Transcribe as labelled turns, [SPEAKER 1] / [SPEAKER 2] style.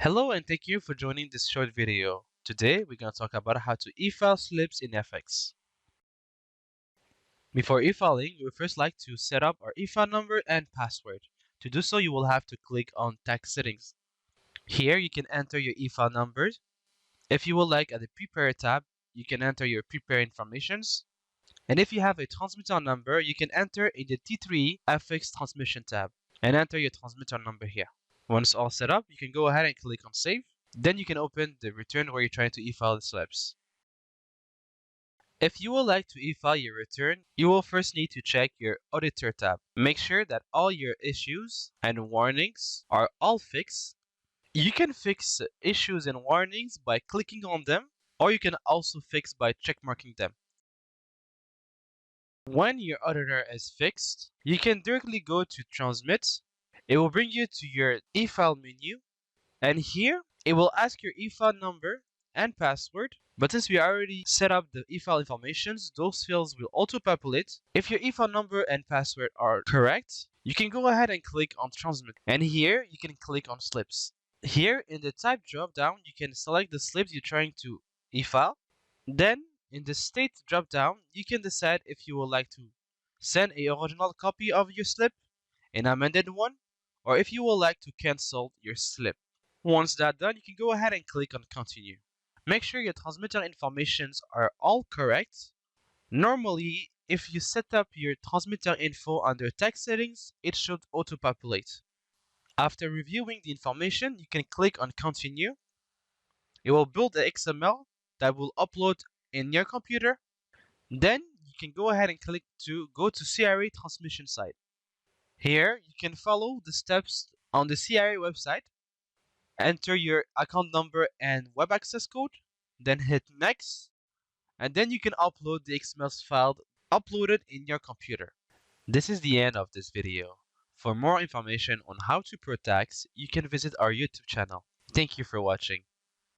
[SPEAKER 1] Hello and thank you for joining this short video. Today we're going to talk about how to e-file slips in FX. Before e-filing, we would first like to set up our e-file number and password. To do so, you will have to click on Tax Settings. Here you can enter your e-file number. If you would like, at the Prepare tab, you can enter your prepare informations. And if you have a transmitter number, you can enter in the T3 FX transmission tab and enter your transmitter number here. Once all set up, you can go ahead and click on Save. Then you can open the return where you're trying to e-file the slips. If you would like to e-file your return, you will first need to check your Auditor tab. Make sure that all your issues and warnings are all fixed. You can fix issues and warnings by clicking on them, or you can also fix by checkmarking them. When your auditor is fixed, you can directly go to Transmit. It will bring you to your e-file menu, and here it will ask your e-file number and password. But since we already set up the e-file informations, those fields will auto-populate. If your e-file number and password are correct, you can go ahead and click on Transmit. And here you can click on Slips. Here in the Type drop-down, you can select the slips you're trying to e-file. Then in the State drop-down, you can decide if you would like to send an original copy of your slip, an amended one, or if you would like to cancel your slip. Once that's done, you can go ahead and click on Continue. Make sure your transmitter informations are all correct. Normally, if you set up your transmitter info under Tax Settings, it should auto-populate. After reviewing the information, you can click on Continue. It will build the XML that will upload in your computer. Then you can go ahead and click to go to CRA transmission site. Here, you can follow the steps on the CRA website. Enter your account number and web access code, then hit Next, and then you can upload the XML file uploaded in your computer. This is the end of this video. For more information on how to pro tax, you can visit our YouTube channel. Thank you for watching.